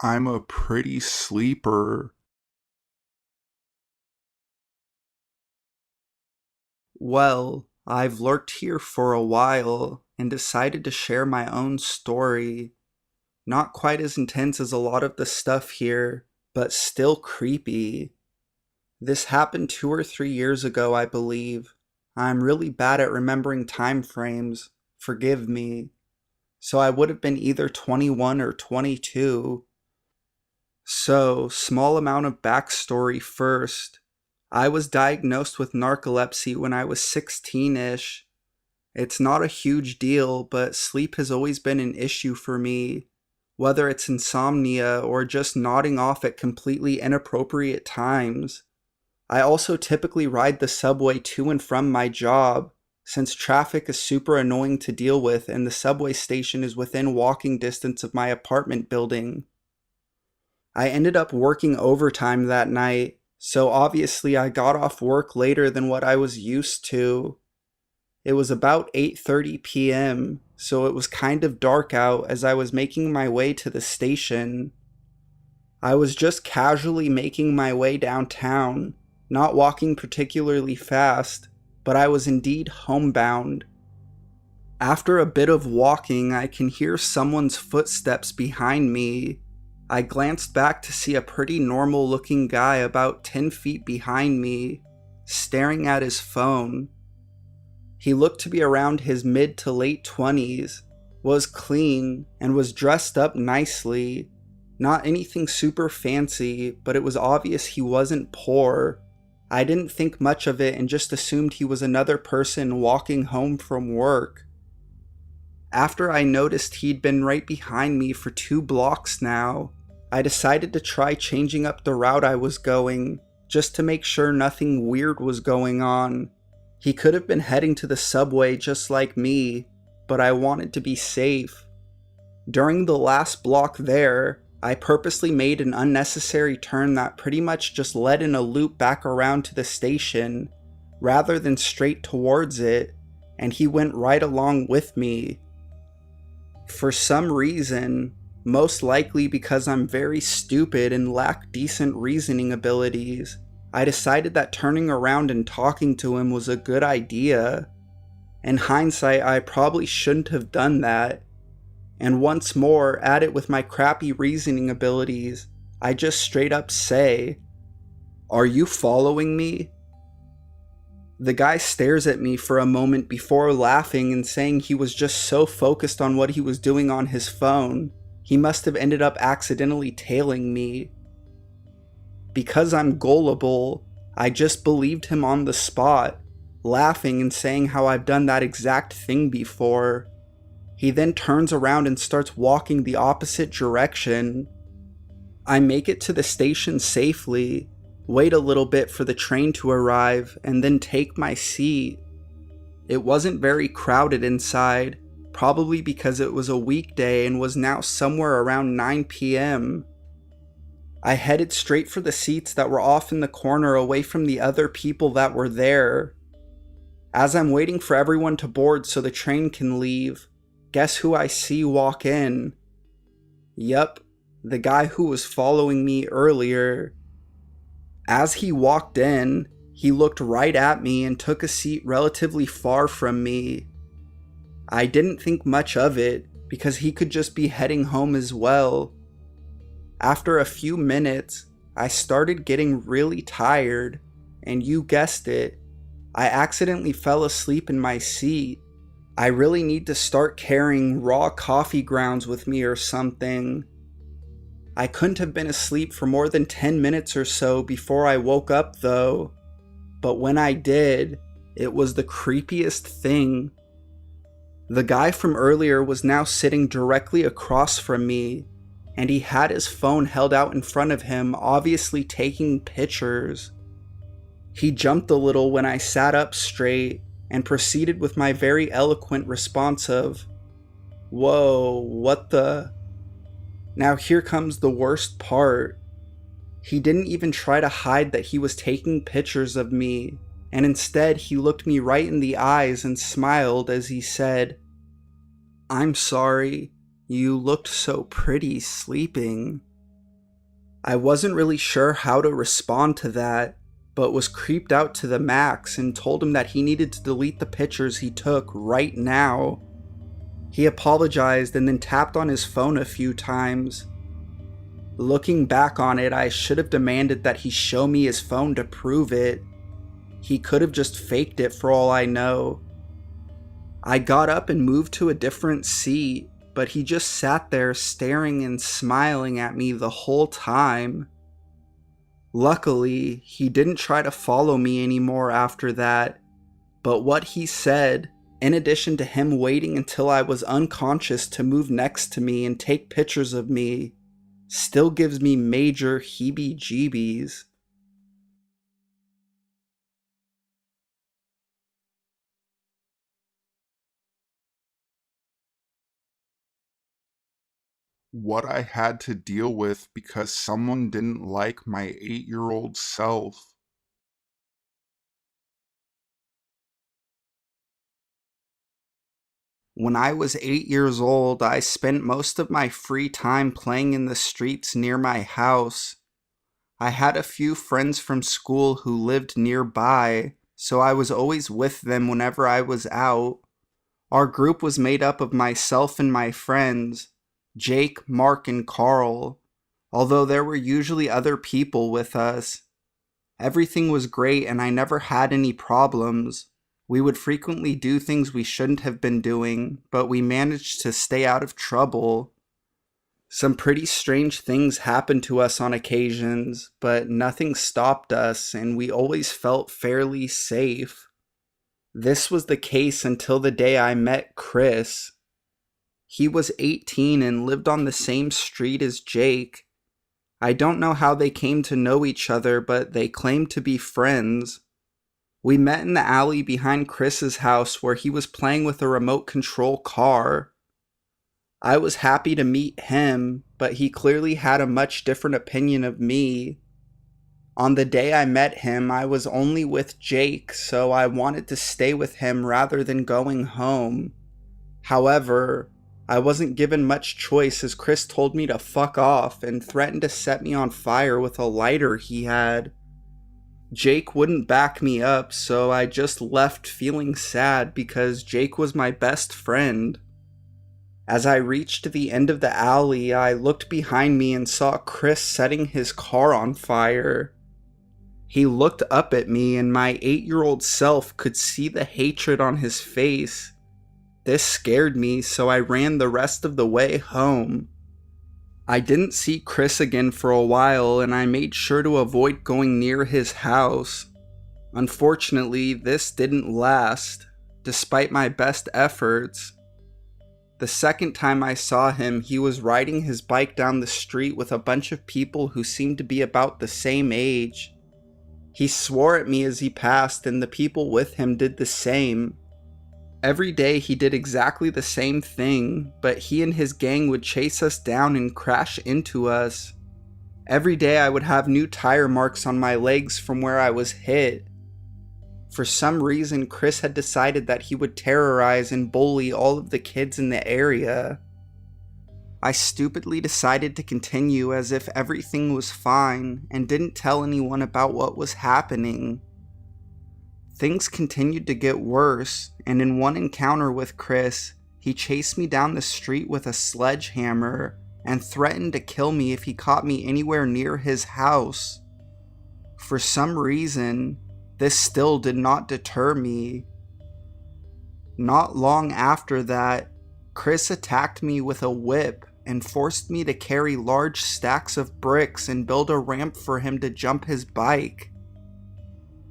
I'm a pretty sleeper. Well, I've lurked here for a while and decided to share my own story. Not quite as intense as a lot of the stuff here, but still creepy. This happened 2 or 3 years ago, I believe. I'm really bad at remembering time frames. Forgive me. So I would have been either 21 or 22. So, small amount of backstory first. I was diagnosed with narcolepsy when I was 16-ish. It's not a huge deal, but sleep has always been an issue for me, whether it's insomnia or just nodding off at completely inappropriate times. I also typically ride the subway to and from my job, since traffic is super annoying to deal with and the subway station is within walking distance of my apartment building. I ended up working overtime that night, so obviously I got off work later than what I was used to. It was about 8:30 p.m., so it was kind of dark out as I was making my way to the station. I was just casually making my way downtown, not walking particularly fast, but I was indeed homebound. After a bit of walking, I can hear someone's footsteps behind me. I glanced back to see a pretty normal looking guy about 10 feet behind me, staring at his phone. He looked to be around his mid to late 20s, was clean, and was dressed up nicely. Not anything super fancy, but it was obvious he wasn't poor. I didn't think much of it and just assumed he was another person walking home from work. After I noticed he'd been right behind me for 2 blocks now, I decided to try changing up the route I was going, just to make sure nothing weird was going on. He could have been heading to the subway just like me, but I wanted to be safe. During the last block there, I purposely made an unnecessary turn that pretty much just led in a loop back around to the station, rather than straight towards it, and he went right along with me. For some reason, most likely because I'm very stupid and lack decent reasoning abilities, I decided that turning around and talking to him was a good idea. In hindsight, I probably shouldn't have done that. And once more, at it with my crappy reasoning abilities, I just straight up say, "Are you following me?" The guy stares at me for a moment before laughing and saying he was just so focused on what he was doing on his phone, he must have ended up accidentally tailing me. Because I'm gullible, I just believed him on the spot, laughing and saying how I've done that exact thing before. He then turns around and starts walking the opposite direction. I make it to the station safely, wait a little bit for the train to arrive, and then take my seat. It wasn't very crowded inside, probably because it was a weekday and was now somewhere around 9 p.m. I headed straight for the seats that were off in the corner away from the other people that were there. As I'm waiting for everyone to board so the train can leave, guess who I see walk in? Yup, the guy who was following me earlier. As he walked in, he looked right at me and took a seat relatively far from me. I didn't think much of it, because he could just be heading home as well. After a few minutes, I started getting really tired, and you guessed it, I accidentally fell asleep in my seat. I really need to start carrying raw coffee grounds with me or something. I couldn't have been asleep for more than 10 minutes or so before I woke up though. But when I did, it was the creepiest thing. The guy from earlier was now sitting directly across from me, and he had his phone held out in front of him, obviously taking pictures. He jumped a little when I sat up straight, and proceeded with my very eloquent response of, "Whoa, what the?" Now here comes the worst part. He didn't even try to hide that he was taking pictures of me, and instead he looked me right in the eyes and smiled as he said, "I'm sorry, you looked so pretty sleeping." I wasn't really sure how to respond to that, but was creeped out to the max and told him that he needed to delete the pictures he took right now. He apologized and then tapped on his phone a few times. Looking back on it, I should have demanded that he show me his phone to prove it. He could have just faked it for all I know. I got up and moved to a different seat, but he just sat there staring and smiling at me the whole time. Luckily, he didn't try to follow me anymore after that, but what he said, in addition to him waiting until I was unconscious to move next to me and take pictures of me, still gives me major heebie-jeebies. What I had to deal with because someone didn't like my 8-year-old self. When I was 8 years old, I spent most of my free time playing in the streets near my house. I had a few friends from school who lived nearby, so I was always with them whenever I was out. Our group was made up of myself and my friends, Jake, Mark, and Carl, although there were usually other people with us. Everything was great and I never had any problems. We would frequently do things we shouldn't have been doing, but we managed to stay out of trouble. Some pretty strange things happened to us on occasions, but nothing stopped us and we always felt fairly safe. This was the case until the day I met Chris. He was 18 and lived on the same street as Jake. I don't know how they came to know each other, but they claimed to be friends. We met in the alley behind Chris's house where he was playing with a remote control car. I was happy to meet him, but he clearly had a much different opinion of me. On the day I met him, I was only with Jake, so I wanted to stay with him rather than going home. However, I wasn't given much choice as Chris told me to fuck off and threatened to set me on fire with a lighter he had. Jake wouldn't back me up, so I just left feeling sad because Jake was my best friend. As I reached the end of the alley, I looked behind me and saw Chris setting his car on fire. He looked up at me and my 8-year-old self could see the hatred on his face. This scared me, so I ran the rest of the way home. I didn't see Chris again for a while and I made sure to avoid going near his house. Unfortunately, this didn't last, despite my best efforts. The second time I saw him, he was riding his bike down the street with a bunch of people who seemed to be about the same age. He swore at me as he passed and the people with him did the same. Every day he did exactly the same thing, but he and his gang would chase us down and crash into us. Every day I would have new tire marks on my legs from where I was hit. For some reason, Chris had decided that he would terrorize and bully all of the kids in the area. I stupidly decided to continue as if everything was fine and didn't tell anyone about what was happening. Things continued to get worse, and in one encounter with Chris, he chased me down the street with a sledgehammer and threatened to kill me if he caught me anywhere near his house. For some reason, this still did not deter me. Not long after that, Chris attacked me with a whip and forced me to carry large stacks of bricks and build a ramp for him to jump his bike.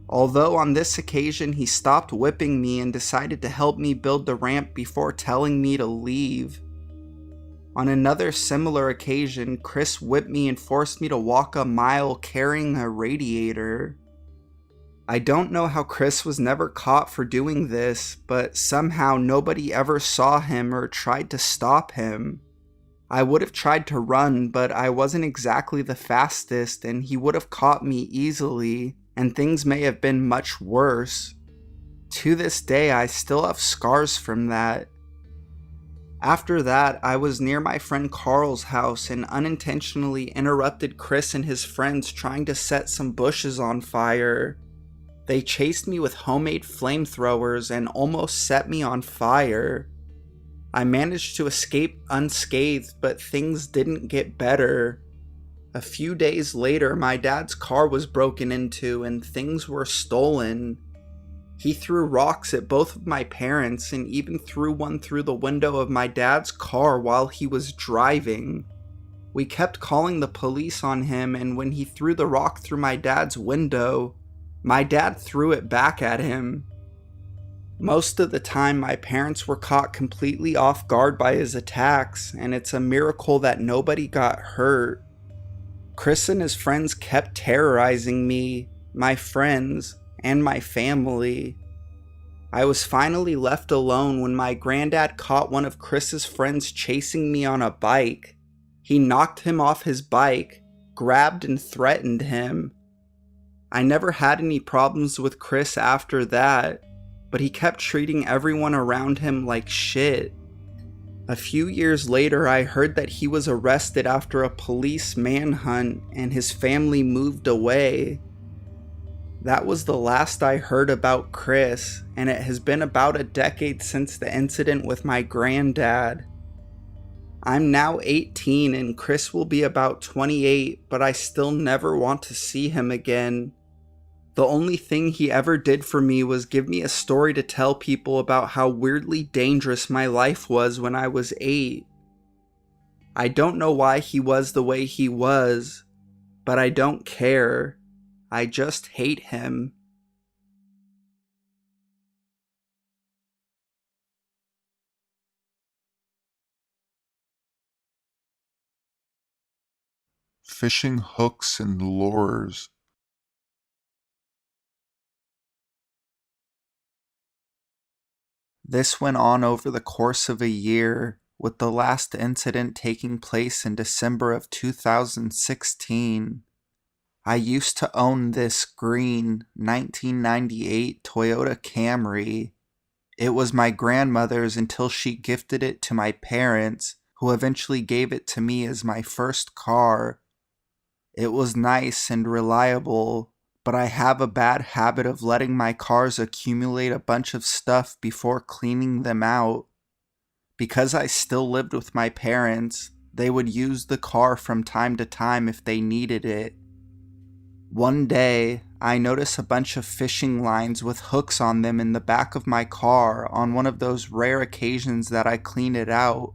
Although on this occasion he stopped whipping me and decided to help me build the ramp before telling me to leave. On another similar occasion, Chris whipped me and forced me to walk a mile carrying a radiator. I don't know how Chris was never caught for doing this, but somehow nobody ever saw him or tried to stop him. I would have tried to run, but I wasn't exactly the fastest and he would have caught me easily, and things may have been much worse. To this day, I still have scars from that. After that, I was near my friend Carl's house and unintentionally interrupted Chris and his friends trying to set some bushes on fire. They chased me with homemade flamethrowers and almost set me on fire. I managed to escape unscathed, but things didn't get better. A few days later, my dad's car was broken into and things were stolen. He threw rocks at both of my parents and even threw one through the window of my dad's car while he was driving. We kept calling the police on him, and when he threw the rock through my dad's window, my dad threw it back at him. Most of the time, my parents were caught completely off guard by his attacks, and it's a miracle that nobody got hurt. Chris and his friends kept terrorizing me, my friends, and my family. I was finally left alone when my granddad caught one of Chris's friends chasing me on a bike. He knocked him off his bike, grabbed and threatened him. I never had any problems with Chris after that, but he kept treating everyone around him like shit. A few years later, I heard that he was arrested after a police manhunt and his family moved away. That was the last I heard about Chris, and it has been about a decade since the incident with my granddad. I'm now 18 and Chris will be about 28, but I still never want to see him again. The only thing he ever did for me was give me a story to tell people about how weirdly dangerous my life was when I was 8. I don't know why he was the way he was, but I don't care. I just hate him. Fishing hooks and lures. This went on over the course of a year, with the last incident taking place in December of 2016. I used to own this green 1998 Toyota Camry. It was my grandmother's until she gifted it to my parents, who eventually gave it to me as my first car. It was nice and reliable, but I have a bad habit of letting my cars accumulate a bunch of stuff before cleaning them out. Because I still lived with my parents, they would use the car from time to time if they needed it. One day, I noticed a bunch of fishing lines with hooks on them in the back of my car on one of those rare occasions that I clean it out.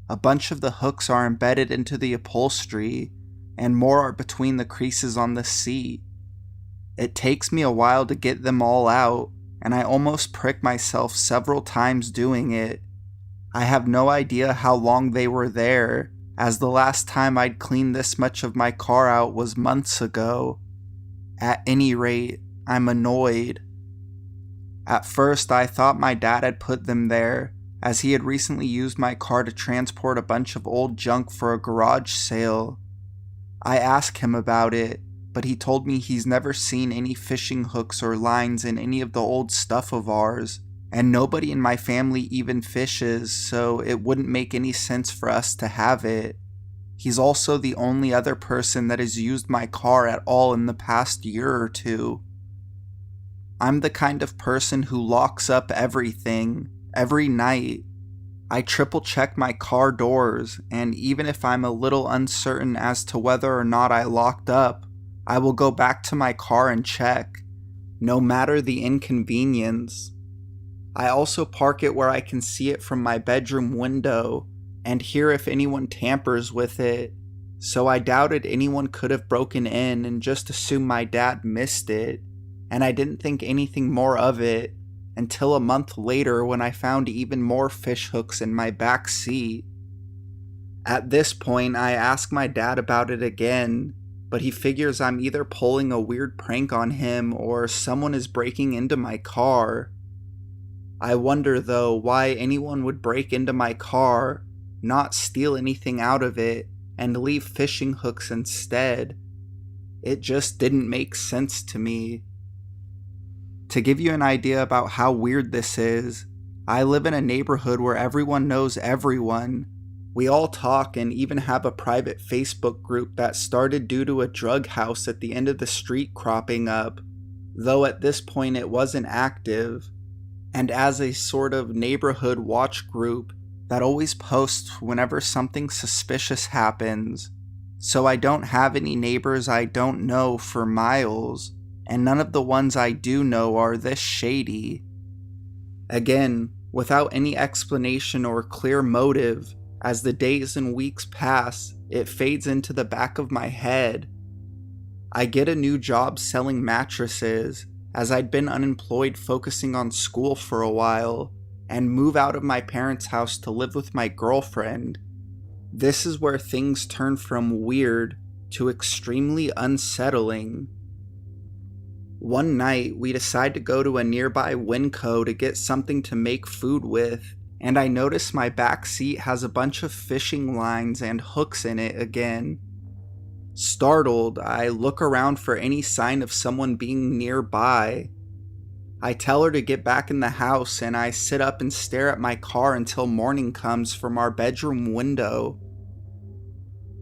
A bunch of the hooks are embedded into the upholstery, and more are between the creases on the seat. It takes me a while to get them all out, and I almost prick myself several times doing it. I have no idea how long they were there, as the last time I'd cleaned this much of my car out was months ago. At any rate, I'm annoyed. At first, I thought my dad had put them there, as he had recently used my car to transport a bunch of old junk for a garage sale. I asked him about it, but he told me he's never seen any fishing hooks or lines in any of the old stuff of ours, and nobody in my family even fishes, so it wouldn't make any sense for us to have it. He's also the only other person that has used my car at all in the past year or two. I'm the kind of person who locks up everything, every night. I triple check my car doors, and even if I'm a little uncertain as to whether or not I locked up, I will go back to my car and check, no matter the inconvenience. I also park it where I can see it from my bedroom window and hear if anyone tampers with it, so I doubted anyone could have broken in and just assumed my dad missed it, and I didn't think anything more of it until a month later when I found even more fish hooks in my back seat. At this point, I ask my dad about it again, but he figures I'm either pulling a weird prank on him or someone is breaking into my car. I wonder though why anyone would break into my car, not steal anything out of it, and leave fishing hooks instead. It just didn't make sense to me. To give you an idea about how weird this is, I live in a neighborhood where everyone knows everyone. We all talk and even have a private Facebook group that started due to a drug house at the end of the street cropping up, though at this point it wasn't active, and as a sort of neighborhood watch group that always posts whenever something suspicious happens. So I don't have any neighbors I don't know for miles, and none of the ones I do know are this shady. Again, without any explanation or clear motive, as the days and weeks pass, it fades into the back of my head. I get a new job selling mattresses, as I'd been unemployed focusing on school for a while, and move out of my parents' house to live with my girlfriend. This is where things turn from weird to extremely unsettling. One night, we decide to go to a nearby Winco to get something to make food with, and I notice my back seat has a bunch of fishing lines and hooks in it again. Startled, I look around for any sign of someone being nearby. I tell her to get back in the house, and I sit up and stare at my car until morning comes from our bedroom window.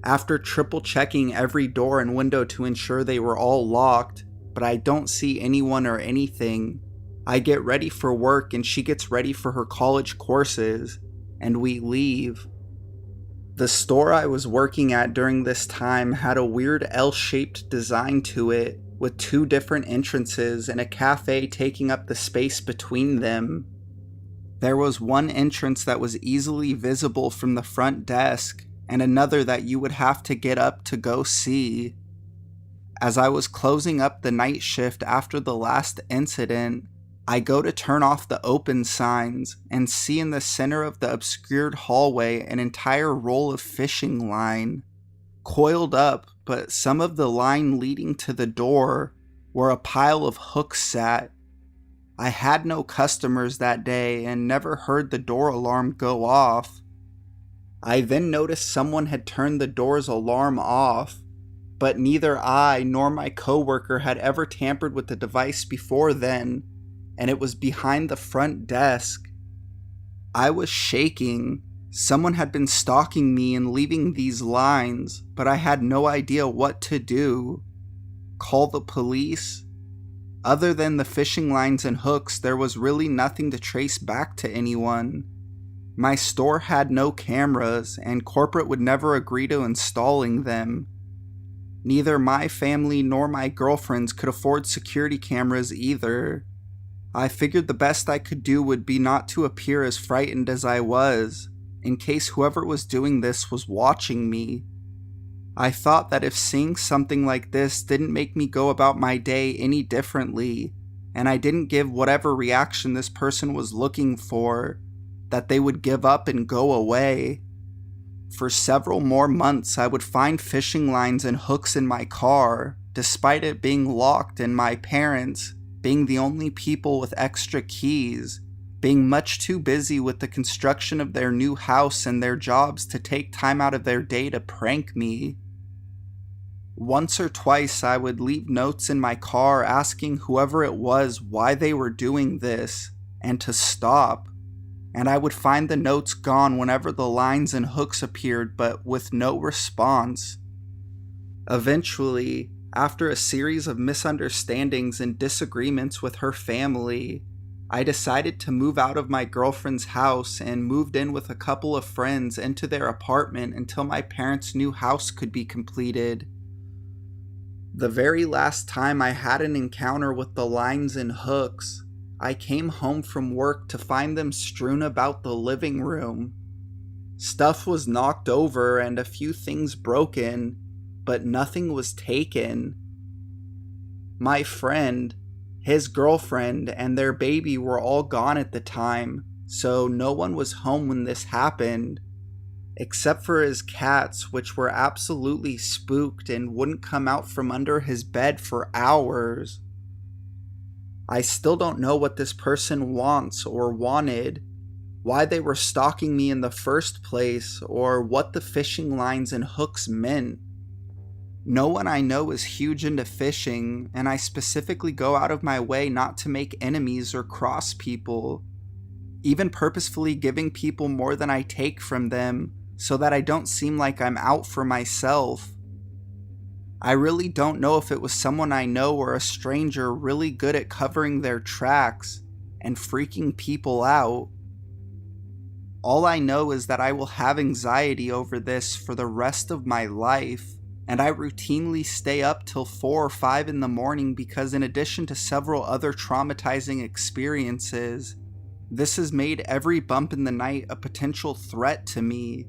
After triple checking every door and window to ensure they were all locked, but I don't see anyone or anything, I get ready for work and she gets ready for her college courses, and we leave. The store I was working at during this time had a weird L-shaped design to it, with 2 different entrances and a cafe taking up the space between them. There was one entrance that was easily visible from the front desk, and another that you would have to get up to go see. As I was closing up the night shift after the last incident, I go to turn off the open signs and see in the center of the obscured hallway an entire roll of fishing line, coiled up, but some of the line leading to the door where a pile of hooks sat. I had no customers that day and never heard the door alarm go off. I then noticed someone had turned the door's alarm off, but neither I nor my coworker had ever tampered with the device before then, and it was behind the front desk. I was shaking. Someone had been stalking me and leaving these lines, but I had no idea what to do. Call the police? Other than the fishing lines and hooks, there was really nothing to trace back to anyone. My store had no cameras, and corporate would never agree to installing them. Neither my family nor my girlfriend's could afford security cameras either. I figured the best I could do would be not to appear as frightened as I was, in case whoever was doing this was watching me. I thought that if seeing something like this didn't make me go about my day any differently, and I didn't give whatever reaction this person was looking for, that they would give up and go away. For several more months, I would find fishing lines and hooks in my car, despite it being locked and my parents, being the only people with extra keys, being much too busy with the construction of their new house and their jobs to take time out of their day to prank me. Once or twice, I would leave notes in my car asking whoever it was why they were doing this, and to stop. And I would find the notes gone whenever the lines and hooks appeared, but with no response. Eventually, after a series of misunderstandings and disagreements with her family, I decided to move out of my girlfriend's house and moved in with a couple of friends into their apartment until my parents' new house could be completed. The very last time I had an encounter with the lines and hooks, I came home from work to find them strewn about the living room. Stuff was knocked over and a few things broken, but nothing was taken. My friend, his girlfriend, and their baby were all gone at the time, so no one was home when this happened, except for his cats, which were absolutely spooked and wouldn't come out from under his bed for hours. I still don't know what this person wants or wanted, why they were stalking me in the first place, or what the fishing lines and hooks meant. No one I know is huge into fishing, and I specifically go out of my way not to make enemies or cross people. even purposefully giving people more than I take from them so that I don't seem like I'm out for myself. I really don't know if it was someone I know or a stranger really good at covering their tracks and freaking people out. All I know is that I will have anxiety over this for the rest of my life, and I routinely stay up till 4 or 5 in the morning because, in addition to several other traumatizing experiences, this has made every bump in the night a potential threat to me.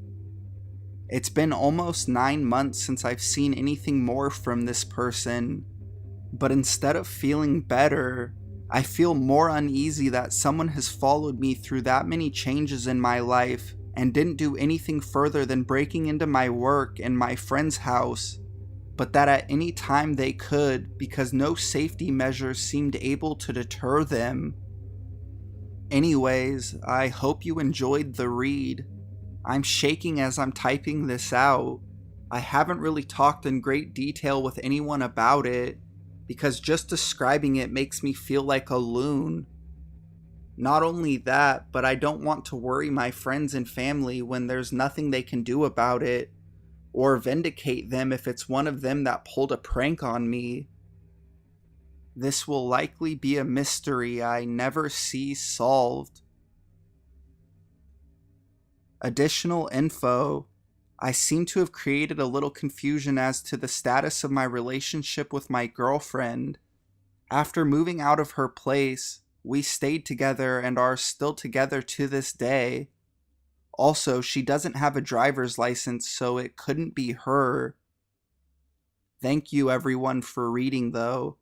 It's been almost 9 months since I've seen anything more from this person, but instead of feeling better, I feel more uneasy that someone has followed me through that many changes in my life and didn't do anything further than breaking into my work and my friend's house, but that at any time they could because no safety measures seemed able to deter them. Anyways, I hope you enjoyed the read. I'm shaking as I'm typing this out. I haven't really talked in great detail with anyone about it, because just describing it makes me feel like a loon. Not only that, but I don't want to worry my friends and family when there's nothing they can do about it, or vindicate them if it's one of them that pulled a prank on me. This will likely be a mystery I never see solved. Additional info. I seem to have created a little confusion as to the status of my relationship with my girlfriend. After moving out of her place, we stayed together and are still together to this day. Also, she doesn't have a driver's license, so it couldn't be her. Thank you everyone for reading though.